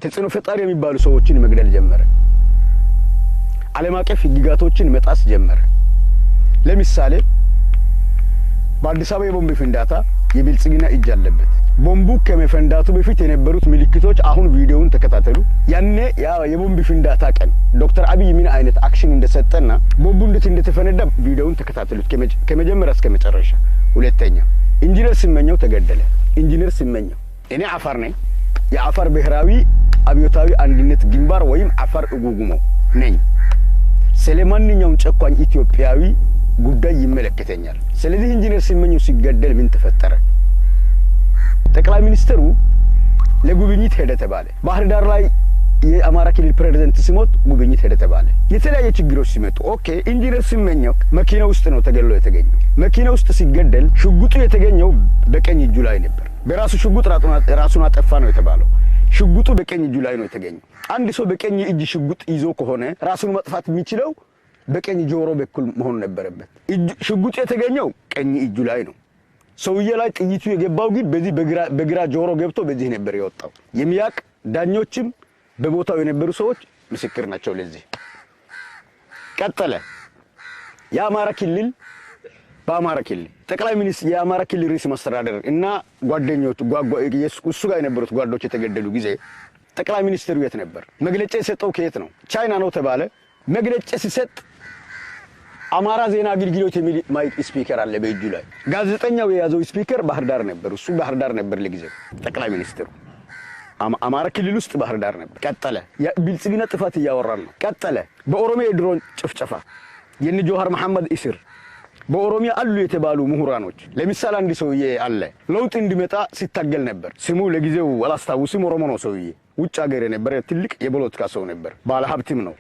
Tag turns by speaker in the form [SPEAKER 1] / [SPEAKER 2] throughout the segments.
[SPEAKER 1] ተጽዕኖ ፈጣሪ የሚባሉ ሰዎችን መግደል ጀመረ። ዓለም አቀፍ ህግጋቶችን መጣስ ጀመረ። ለምሳሌ በአዲስ አበባ የቦምብ ፍንዳታ የብልጽግና እጅ አለበት። ቦምቡ ከመፈንዳቱ በፊት የነበሩት ምልክቶች አሁን ቪዲዮውን ተከታተሉ። ያኔ የቦምብ ፍንዳታ ቀን ዶክተር አብይ ምን አይነት አክሽን እንደሰጠና ቦምቡ እንዴት እንደተፈነዳ ቪዲዮውን ተከታተሉት ከመጀመሪያ እስከ መጨረሻ። ሁለተኛ ኢንጂነር ስመኘው ተገደለ። ኢንጂነር ስመኘው እኔ አፋር ነኝ። የአፋር ብሔራዊ አብዮታዊ አንድነት ግንባር ወይም አፋር እጉጉሞ ነኝ። ስለማንኛውም ጨቋኝ ኢትዮጵያዊ ጉዳይ ይመለከተኛል። ስለዚህ ኢንጂነር ስመኘው ሲገደል ምን ተፈጠረ? ጠቅላይ ሚኒስትሩ ለጉብኝት ሄደ ተባለ። ባህር ዳር ላይ የአማራ ክልል ፕሬዝዳንት ሲሞት ጉብኝት ሄደ ተባለ። የተለያየ ችግሮች ሲመጡ ኦኬ ኢንጂነር ስመኘው መኪና ውስጥ ነው ተገድሎ የተገኘው። መኪና ውስጥ ሲገደል ሽጉጡ የተገኘው በቀኝ እጁ ላይ ነበር። በራሱ ሽጉጥ ራሱን አጠፋ ነው የተባለው። ሽጉጡ በቀኝ እጁ ላይ ነው የተገኘው። አንድ ሰው በቀኝ እጅ ሽጉጥ ይዞ ከሆነ ራሱን ማጥፋት የሚችለው በቀኝ ጆሮ በኩል መሆን ነበረበት። ሽጉጥ የተገኘው ቀኝ እጁ ላይ ነው። ሰውዬ ላይ ጥይቱ የገባው ግን በዚህ በግራ ጆሮ ገብቶ በዚህ ነበር የወጣው። የሚያቅ ዳኞችም በቦታው የነበሩ ሰዎች ምስክር ናቸው ለዚህ። ቀጠለ የአማራ ክልል በአማራ ክልል ጠቅላይ ሚኒስትር የአማራ ክልል ርዕሰ መስተዳድር እና ጓደኞቹ እሱ ጋር የነበሩት ጓዶች የተገደሉ ጊዜ ጠቅላይ ሚኒስትሩ የት ነበር? መግለጫ የሰጠው ከየት ነው? ቻይና ነው ተባለ። መግለጫ ሲሰጥ አማራ ዜና አገልግሎት የሚል ማይክ ስፒከር አለ በእጁ ላይ። ጋዜጠኛው የያዘው ስፒከር ባህር ዳር ነበር። እሱ ባህር ዳር ነበር ለጊዜው ጠቅላይ ሚኒስትሩ አማራ ክልል ውስጥ ባህር ዳር ነበር። ቀጠለ ብልጽግና ጥፋት እያወራን ነው። ቀጠለ በኦሮሚያ የድሮን ጭፍጨፋ የነ ጆሃር መሐመድ እስር በኦሮሚያ አሉ የተባሉ ምሁራኖች ለምሳሌ አንድ ሰውዬ አለ ለውጥ እንዲመጣ ሲታገል ነበር። ስሙ ለጊዜው አላስታውስም። ኦሮሞ ነው ሰውዬ። ውጭ ሀገር የነበረ ትልቅ የፖለቲካ ሰው ነበር። ባለ ሀብትም ነው።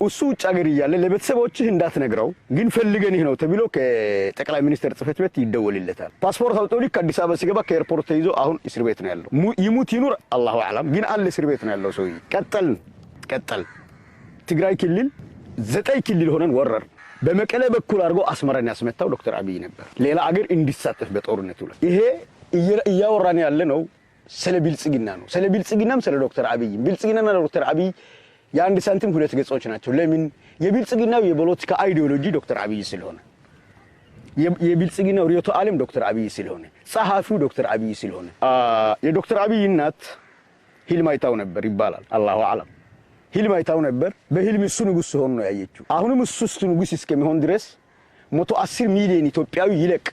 [SPEAKER 1] እሱ ውጭ ሀገር እያለ ለቤተሰቦችህ እንዳትነግረው ግን ፈልገንህ ነው ተብሎ ከጠቅላይ ሚኒስትር ጽሕፈት ቤት ይደወልለታል። ፓስፖርት አውጥቶ ልክ አዲስ አበባ ሲገባ ከኤርፖርት ተይዞ አሁን እስር ቤት ነው ያለው። ይሙት ይኑር አላሁ አዕለም፣ ግን አለ እስር ቤት ነው ያለው ሰውዬ። ቀጠል ትግራይ ክልል 9 ክልል ሆነን ወረር። በመቀለ በኩል አድርጎ አስመራን ያስመታው ዶክተር አብይ ነበር። ሌላ አገር እንዲሳተፍ በጦርነቱ ላይ ይሄ እያወራን ያለ ነው። ስለ ብልጽግና ነው። ስለ ብልጽግናም ስለ ዶክተር አብይ ብልጽግናና ዶክተር አብይ የአንድ ሳንቲም ሁለት ገጾች ናቸው። ለምን? የብልጽግናው የፖለቲካ አይዲዮሎጂ ዶክተር አብይ ስለሆነ፣ የብልጽግናው ርዕዮተ ዓለም ዶክተር አብይ ስለሆነ፣ ጸሐፊው ዶክተር አብይ ስለሆነ። የዶክተር አብይ እናት ህልም አይታው ነበር ይባላል። አላሁ አዕለም። ህልም አይታው ነበር። በህልም እሱ ንጉስ ሆኖ ነው ያየችው። አሁንም እሱ ንጉስ እስከሚሆን ድረስ 110 ሚሊዮን ኢትዮጵያዊ ይለቅ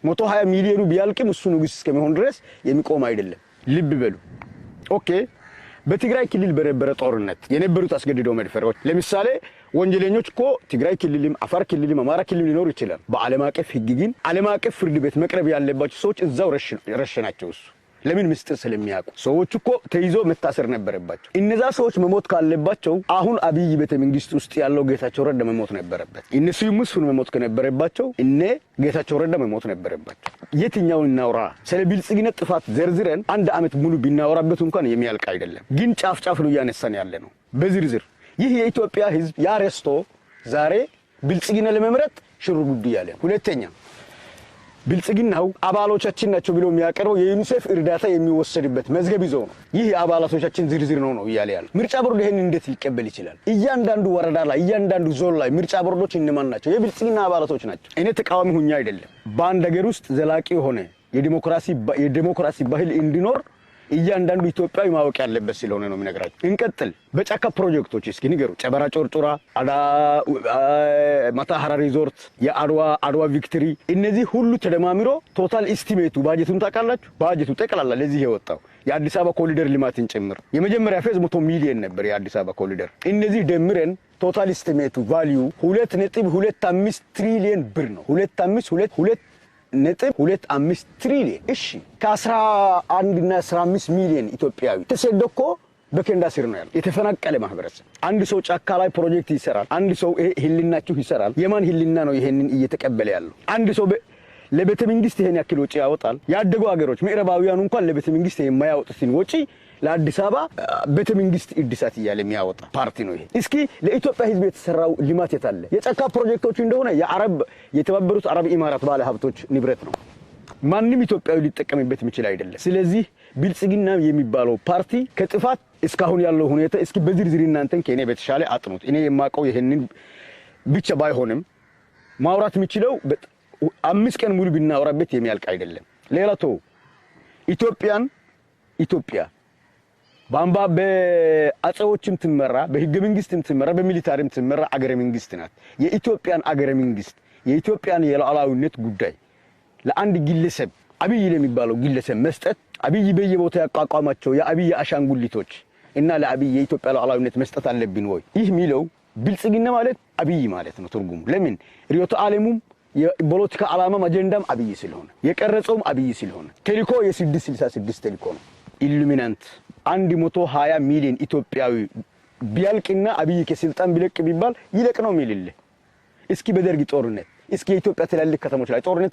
[SPEAKER 1] 120 ሚሊዮኑ ቢያልቅም እሱ ንጉስ እስከሚሆን ድረስ የሚቆም አይደለም። ልብ በሉ። ኦኬ በትግራይ ክልል በነበረ ጦርነት የነበሩት አስገድደው መድፈሮች ለምሳሌ ወንጀለኞች እኮ ትግራይ ክልልም አፋር ክልልም አማራ ክልል ሊኖሩ ይችላል። በዓለም አቀፍ ህግ ግን ዓለም አቀፍ ፍርድ ቤት መቅረብ ያለባቸው ሰዎች እዛው ረሸናቸው። እሱ ለምን? ምስጢር ስለሚያውቁ። ሰዎች እኮ ተይዞ መታሰር ነበረባቸው። እነዛ ሰዎች መሞት ካለባቸው አሁን አብይ ቤተ መንግስት ውስጥ ያለው ጌታቸው ረዳ መሞት ነበረበት። እነሱ ሙስሊም መሞት ከነበረባቸው እነ ጌታቸው ረዳ መሞት ነበረባቸው። የትኛውን እናውራ? ስለ ብልጽግና ጥፋት ዘርዝረን 1 ዓመት ሙሉ ቢናወራበት እንኳን የሚያልቅ አይደለም። ግን ጫፍ ነው እያነሳን ያለ ነው በዝርዝር። ይህ የኢትዮጵያ ህዝብ ያረስቶ ዛሬ ብልጽግና ለመምረጥ ሽሩ ጉድ ያለ። ሁለተኛ ብልጽግናው አባሎቻችን ናቸው ብሎ የሚያቀርበው የዩኒሴፍ እርዳታ የሚወሰድበት መዝገብ ይዘው ነው። ይህ የአባላቶቻችን ዝርዝር ነው እያለ ያለ። ምርጫ ቦርድ ይሄን እንዴት ሊቀበል ይችላል? እያንዳንዱ ወረዳ ላይ እያንዳንዱ ዞን ላይ ምርጫ ቦርዶች እነማን ናቸው? የብልጽግና አባላቶች ናቸው። እኔ ተቃዋሚ ሁኛ አይደለም። በአንድ ሀገር ውስጥ ዘላቂ የሆነ የዲሞክራሲ ባህል እንዲኖር እያንዳንዱ ኢትዮጵያዊ ማወቅ ያለበት ስለሆነ ነው የሚነግራችሁ። እንቀጥል። በጫካ ፕሮጀክቶች እስኪ ንገሩ። ጨበራ ጮርጮራ፣ ማታ ሀራሪ ሪዞርት፣ የአድዋ ቪክቶሪ፣ እነዚህ ሁሉ ተደማምሮ ቶታል ኢስቲሜቱ ባጀቱን ታውቃላችሁ? ባጀቱ ጠቅላላ ለዚህ የወጣው የአዲስ አበባ ኮሪደር ልማትን ጭምር የመጀመሪያ ፌዝ 100 ሚሊዮን ነበር የአዲስ አበባ ኮሪደር። እነዚህ ደምረን ቶታል ኢስቲሜቱ ቫልዩ 2.25 ትሪሊየን ብር ነው። 2.25 ትሪሊየን። እሺ ከ11 እና 15 ሚሊዮን ኢትዮጵያዊ ተሰደው እኮ በከንዳ ስር ነው ያለው የተፈናቀለ ማህበረሰብ። አንድ ሰው ጫካ ላይ ፕሮጀክት ይሰራል። አንድ ሰው ህልናችሁ ይሰራል። የማን ህልና ነው ይሄንን እየተቀበለ ያለው? አንድ ሰው ለቤተ መንግስት ይሄን ያክል ወጪ ያወጣል። ያደጉ ሀገሮች ምዕራባውያኑ እንኳን ለቤተ መንግስት የማያወጡትን ወጪ ለአዲስ አበባ ቤተ መንግስት እድሳት እያለ የሚያወጣ ፓርቲ ነው ይሄ። እስኪ ለኢትዮጵያ ህዝብ የተሰራው ልማት የታለ? የጫካ ፕሮጀክቶች እንደሆነ የተባበሩት አረብ ኢማራት ባለ ሀብቶች ንብረት ነው። ማንም ኢትዮጵያዊ ሊጠቀምበት የሚችል አይደለም። ስለዚህ ብልጽግና የሚባለው ፓርቲ ከጥፋት እስካሁን ያለው ሁኔታ እስኪ በዝርዝር እናንተን ከኔ በተሻለ አጥኑት። እኔ የማውቀው ይሄንን ብቻ ባይሆንም ማውራት የሚችለው 5 ቀን ሙሉ ብናወራበት የሚያልቅ አይደለም። ሌላ ተው ኢትዮጵያ ባምባ በአጼዎችም ትመራ በህገ መንግስትም ትመራ በሚሊታሪም ትመራ አገረ መንግስት ናት። የኢትዮጵያን አገረ መንግስት የኢትዮጵያን የሉዓላዊነት ጉዳይ ለአንድ ግለሰብ አብይ ለሚባለው ግለሰብ መስጠት አብይ በየቦታው ያቋቋማቸው የአብይ አሻንጉሊቶች እና ለአብይ የኢትዮጵያ ሉዓላዊነት መስጠት አለብን ወይ? ይህ ሚለው ብልጽግና ማለት አብይ ማለት ነው ትርጉሙ። ለምን ሪዮቶ ዓለሙም የፖለቲካ ዓላማም አጀንዳም አብይ ስለሆነ የቀረጸውም አብይ ስለሆነ ተልእኮ የ666 ተልእኮ ነው። ኢሉሚናንት 120 ሚሊዮን ኢትዮጵያዊ ቢያልቅና አብይ ከስልጣን ቢለቅ ቢባል ይለቅ ነው የሚልልህ። እስኪ በደርግ ጦርነት እስኪ የኢትዮጵያ ትላልቅ ከተሞች ላይ ጦርነት